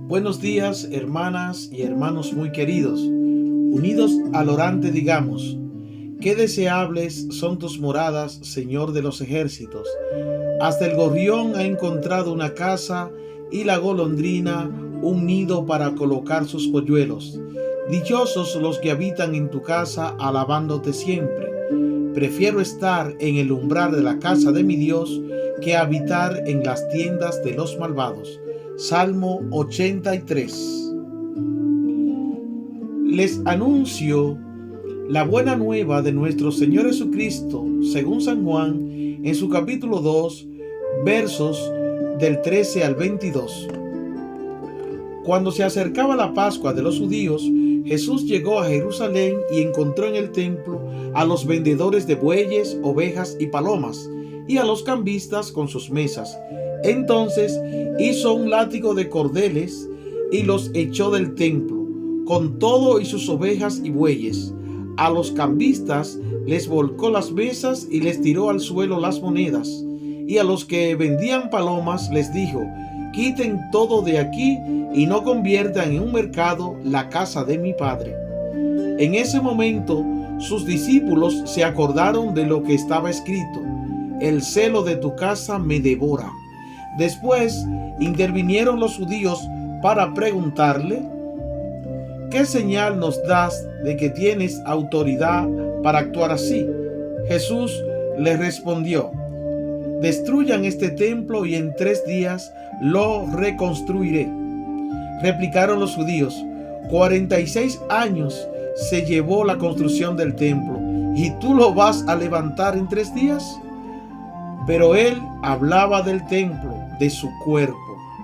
Buenos días, hermanas y hermanos muy queridos. Unidos al orante digamos: qué deseables son tus moradas, Señor de los ejércitos. Hasta el gorrión ha encontrado una casa y la golondrina un nido para colocar sus polluelos. Dichosos los que habitan en tu casa, alabándote siempre. Prefiero estar en el umbral de la casa de mi Dios que habitar en las tiendas de los malvados. Salmo 83. Les anuncio la buena nueva de nuestro Señor Jesucristo, según San Juan, en su capítulo 2, versos del 13 al 22. Cuando se acercaba la Pascua de los judíos, Jesús llegó a Jerusalén y encontró en el templo a los vendedores de bueyes, ovejas y palomas, y a los cambistas con sus mesas. Entonces hizo un látigo de cordeles y los echó del templo, con todo y sus ovejas y bueyes. A los cambistas les volcó las mesas y les tiró al suelo las monedas. Y a los que vendían palomas les dijo: quiten todo de aquí y no conviertan en un mercado la casa de mi Padre. En ese momento sus discípulos se acordaron de lo que estaba escrito: el celo de tu casa me devora. Después intervinieron los judíos para preguntarle: ¿qué señal nos das de que tienes autoridad para actuar así? Jesús les respondió: destruyan este templo y en 3 días lo reconstruiré. Replicaron los judíos: 46 años se llevó la construcción del templo, ¿y tú lo vas a levantar en 3 días? Pero él hablaba del templo, de su cuerpo.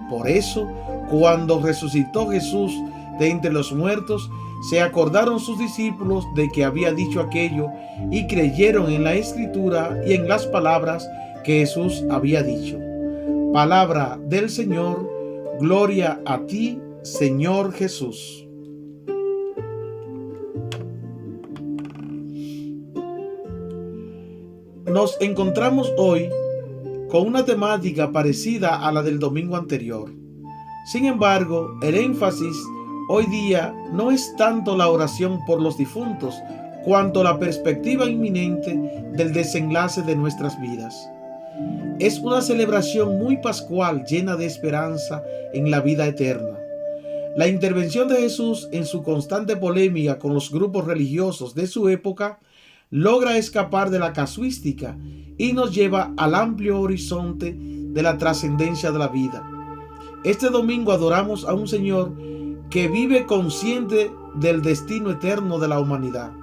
Por eso, cuando resucitó Jesús de entre los muertos, se acordaron sus discípulos de que había dicho aquello y creyeron en la Escritura y en las palabras que Jesús había dicho. Palabra del Señor. Gloria a ti, Señor Jesús. Nos encontramos hoy con una temática parecida a la del domingo anterior. Sin embargo, el énfasis hoy día no es tanto la oración por los difuntos, cuanto la perspectiva inminente del desenlace de nuestras vidas. Es una celebración muy pascual, llena de esperanza en la vida eterna. La intervención de Jesús en su constante polémica con los grupos religiosos de su época logra escapar de la casuística y nos lleva al amplio horizonte de la trascendencia de la vida. Este domingo adoramos a un Señor que vive consciente del destino eterno de la humanidad.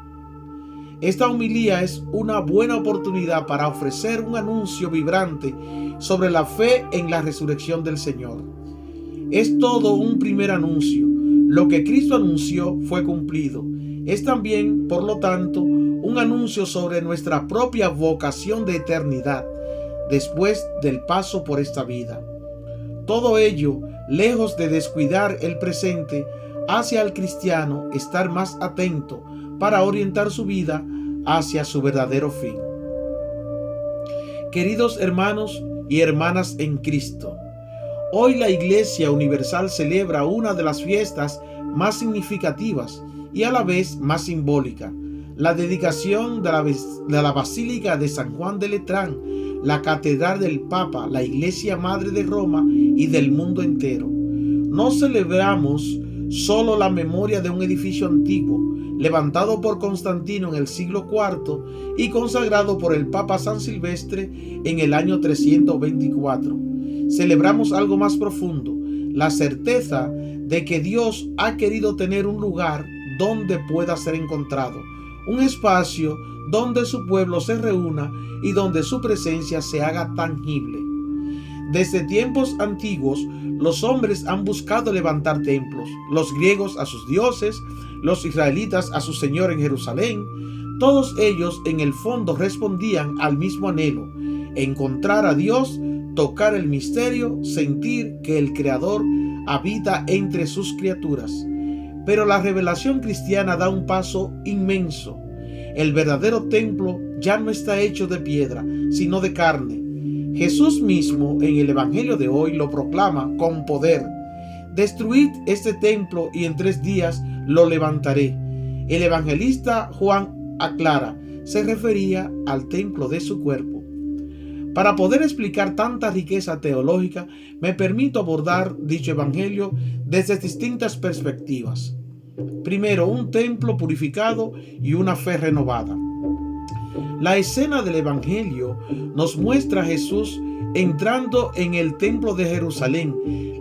Esta homilía es una buena oportunidad para ofrecer un anuncio vibrante sobre la fe en la resurrección del Señor. Es todo un primer anuncio. Lo que Cristo anunció fue cumplido. Es también, por lo tanto, un anuncio sobre nuestra propia vocación de eternidad después del paso por esta vida. Todo ello, lejos de descuidar el presente, hace al cristiano estar más atento para orientar su vida hacia su verdadero fin. Queridos hermanos y hermanas en Cristo, hoy la Iglesia Universal celebra una de las fiestas más significativas y a la vez más simbólica: la dedicación de la Basílica de San Juan de Letrán, la catedral del Papa, la Iglesia Madre de Roma y del mundo entero. No celebramos solo la memoria de un edificio antiguo, levantado por Constantino en el siglo IV y consagrado por el Papa San Silvestre en el año 324. Celebramos algo más profundo: la certeza de que Dios ha querido tener un lugar donde pueda ser encontrado, un espacio donde su pueblo se reúna y donde su presencia se haga tangible. Desde tiempos antiguos, los hombres han buscado levantar templos, los griegos a sus dioses, los israelitas a su Señor en Jerusalén. Todos ellos en el fondo respondían al mismo anhelo: encontrar a Dios, tocar el misterio, sentir que el Creador habita entre sus criaturas. Pero la revelación cristiana da un paso inmenso. El verdadero templo ya no está hecho de piedra, sino de carne. Jesús mismo en el Evangelio de hoy lo proclama con poder. destruid este templo y en 3 días lo levantaré. El evangelista Juan aclara, se refería al templo de su cuerpo. Para poder explicar tanta riqueza teológica, me permito abordar dicho evangelio desde distintas perspectivas. Primero, un templo purificado y una fe renovada. La escena del evangelio nos muestra a Jesús entrando en el templo de Jerusalén,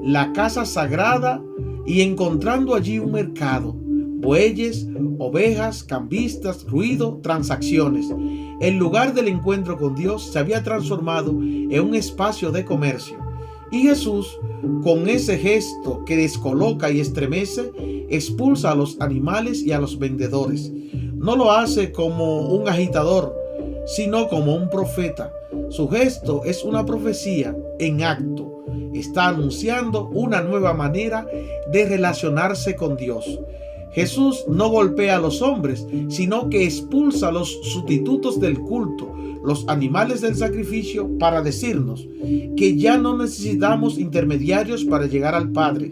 la casa sagrada, y encontrando allí un mercado, bueyes, ovejas, cambistas, ruido, transacciones. El lugar del encuentro con Dios se había transformado en un espacio de comercio. Y Jesús, con ese gesto que descoloca y estremece, expulsa a los animales y a los vendedores. No lo hace como un agitador, sino como un profeta. Su gesto es una profecía en acto. Está anunciando una nueva manera de relacionarse con Dios. Jesús no golpea a los hombres, sino que expulsa a los sustitutos del culto, los animales del sacrificio, para decirnos que ya no necesitamos intermediarios para llegar al Padre,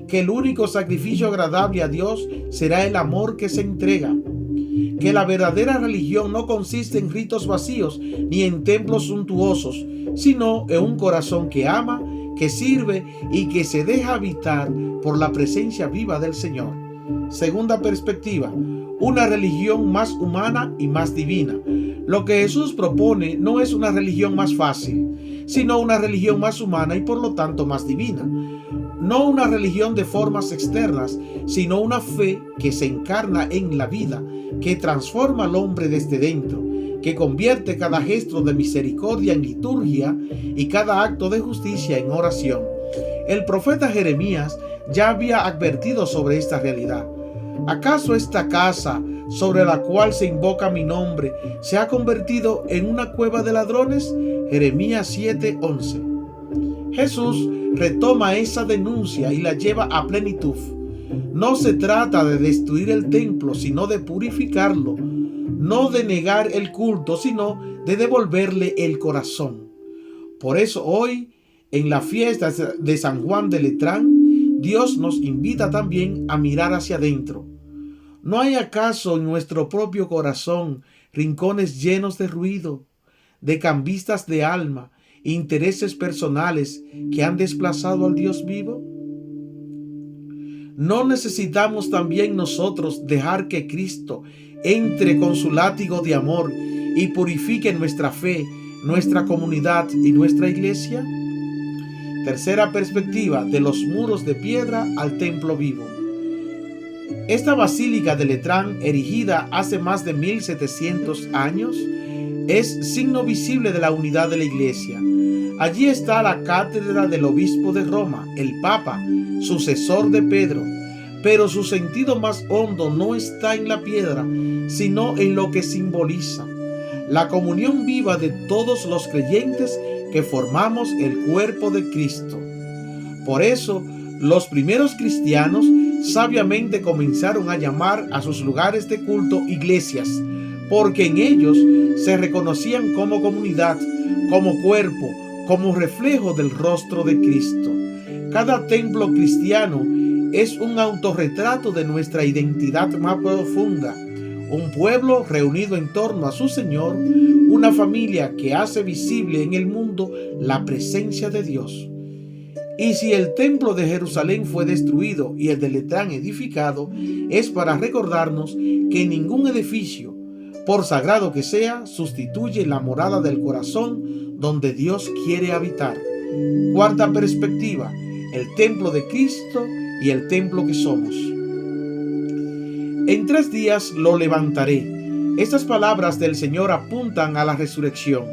que el único sacrificio agradable a Dios será el amor que se entrega, que la verdadera religión no consiste en ritos vacíos ni en templos suntuosos, sino en un corazón que ama, que sirve y que se deja habitar por la presencia viva del Señor. Segunda perspectiva, una religión más humana y más divina. Lo que Jesús propone no es una religión más fácil, sino una religión más humana y por lo tanto más divina. No una religión de formas externas, sino una fe que se encarna en la vida, que transforma al hombre desde dentro, que convierte cada gesto de misericordia en liturgia y cada acto de justicia en oración. El profeta Jeremías ya había advertido sobre esta realidad. ¿Acaso esta casa sobre la cual se invoca mi nombre se ha convertido en una cueva de ladrones? Jeremías 7:11. Jesús retoma esa denuncia y la lleva a plenitud. No se trata de destruir el templo, sino de purificarlo, no de negar el culto, sino de devolverle el corazón. Por eso hoy, en la fiesta de San Juan de Letrán, Dios nos invita también a mirar hacia adentro. ¿No hay acaso en nuestro propio corazón rincones llenos de ruido, de cambistas de alma, intereses personales que han desplazado al Dios vivo? ¿No necesitamos también nosotros dejar que Cristo entre con su látigo de amor y purifique nuestra fe, nuestra comunidad y nuestra iglesia? Tercera perspectiva, de los muros de piedra al templo vivo. Esta basílica de Letrán, erigida hace más de 1700 años, es signo visible de la unidad de la iglesia. Allí está la cátedra del obispo de Roma, el Papa, sucesor de Pedro, pero su sentido más hondo no está en la piedra, sino en lo que simboliza: la comunión viva de todos los creyentes que formamos el cuerpo de Cristo. Por eso, los primeros cristianos sabiamente comenzaron a llamar a sus lugares de culto iglesias, porque en ellos se reconocían como comunidad, como cuerpo, como reflejo del rostro de Cristo. Cada templo cristiano es un autorretrato de nuestra identidad más profunda, un pueblo reunido en torno a su Señor, una familia que hace visible en el mundo la presencia de Dios. Y si el templo de Jerusalén fue destruido y el de Letrán edificado, es para recordarnos que ningún edificio, por sagrado que sea, sustituye la morada del corazón donde Dios quiere habitar. Cuarta perspectiva, el templo de Cristo y el templo que somos. En 3 días lo levantaré. Estas palabras del Señor apuntan a la resurrección.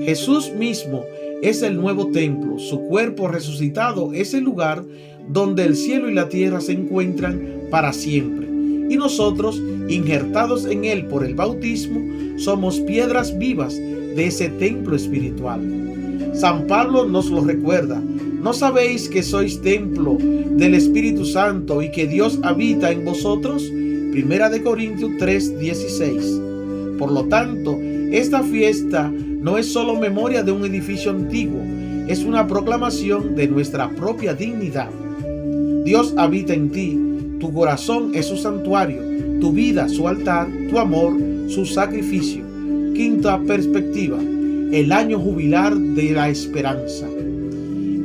Jesús mismo es el nuevo templo. Su cuerpo resucitado es el lugar donde el cielo y la tierra se encuentran para siempre. Y nosotros, injertados en él por el bautismo, somos piedras vivas de ese templo espiritual. San Pablo nos lo recuerda: ¿no sabéis que sois templo del Espíritu Santo y que Dios habita en vosotros? 1 Corintios 3:16. Por lo tanto, esta fiesta no es solo memoria de un edificio antiguo, es una proclamación de nuestra propia dignidad. Dios habita en ti, tu corazón es su santuario, tu vida su altar, tu amor su sacrificio. Quinta perspectiva, el año jubilar de la esperanza.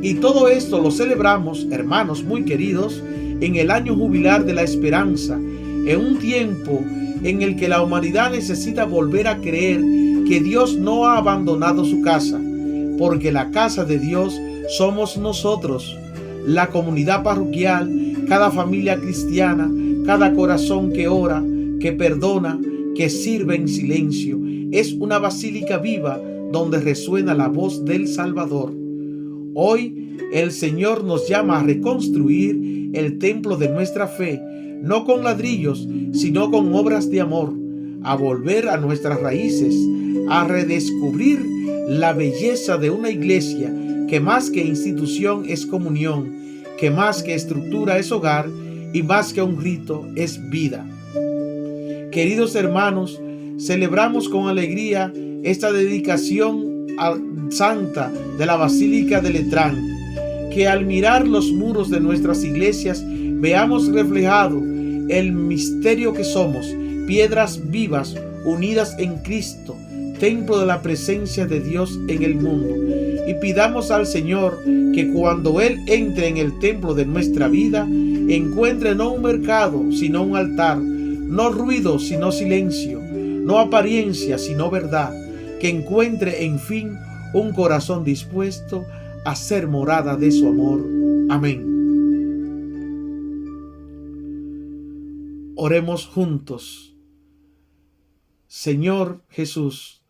Y todo esto lo celebramos, hermanos muy queridos, en el año jubilar de la esperanza, en un tiempo en el que la humanidad necesita volver a creer que Dios no ha abandonado su casa, porque la casa de Dios somos nosotros, la comunidad parroquial, cada familia cristiana, cada corazón que ora, que perdona, que sirve en silencio. Es una basílica viva donde resuena la voz del Salvador. Hoy el Señor nos llama a reconstruir el templo de nuestra fe, no con ladrillos, sino con obras de amor, a volver a nuestras raíces, a redescubrir la belleza de una iglesia que más que institución es comunión, que más que estructura es hogar y más que un rito es vida. Queridos hermanos, celebramos con alegría esta dedicación santa de la Basílica de Letrán, que al mirar los muros de nuestras iglesias veamos reflejado el misterio que somos, piedras vivas unidas en Cristo, templo de la presencia de Dios en el mundo. Y pidamos al Señor que cuando Él entre en el templo de nuestra vida, encuentre no un mercado, sino un altar, no ruido, sino silencio, no apariencia, sino verdad, que encuentre en fin un corazón dispuesto a ser morada de su amor. Amén. Oremos juntos. Señor Jesús,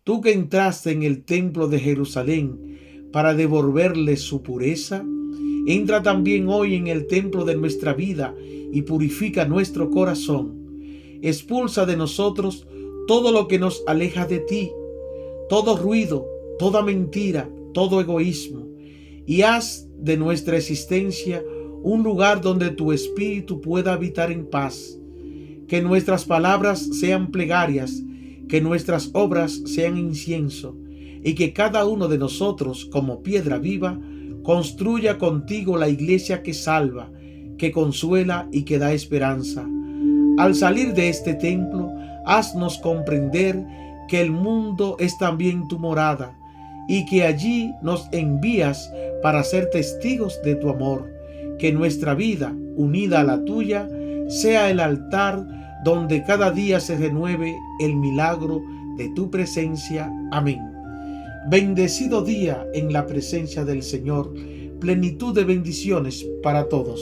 tú que entraste en el templo de Jerusalén para devolverle su pureza, entra también hoy en el templo de nuestra vida y purifica nuestro corazón. Expulsa de nosotros todo lo que nos aleja de ti, todo ruido, toda mentira, todo egoísmo, y haz de nuestra existencia un lugar donde tu Espíritu pueda habitar en paz. Que nuestras palabras sean plegarias, que nuestras obras sean incienso, y que cada uno de nosotros, como piedra viva, construya contigo la iglesia que salva, que consuela y que da esperanza. Al salir de este templo, haznos comprender que el mundo es también tu morada, y que allí nos envías para ser testigos de tu amor. Que nuestra vida, unida a la tuya, sea el altar donde cada día se renueve el milagro de tu presencia. Amén. Bendecido día en la presencia del Señor, plenitud de bendiciones para todos.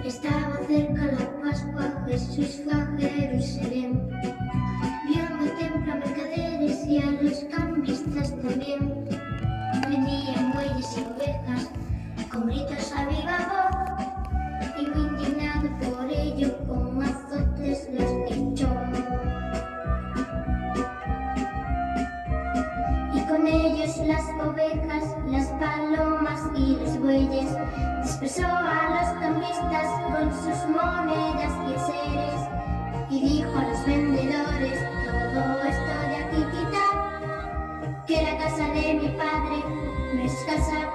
Estaba cerca la Pascua, Jesús fue a Jerusalén. Vio en el templo a mercaderes y a los cambistas también. Vendían bueyes y ovejas con gritos a viva voz, y muy indignado por ello con azotes los echó. Y con ellos las ovejas, las palomas y los bueyes, dispersó a los cambistas con sus monedas y enseres, y dijo a los vendedores: todo esto de aquí quitad, que la casa de mi padre no es casa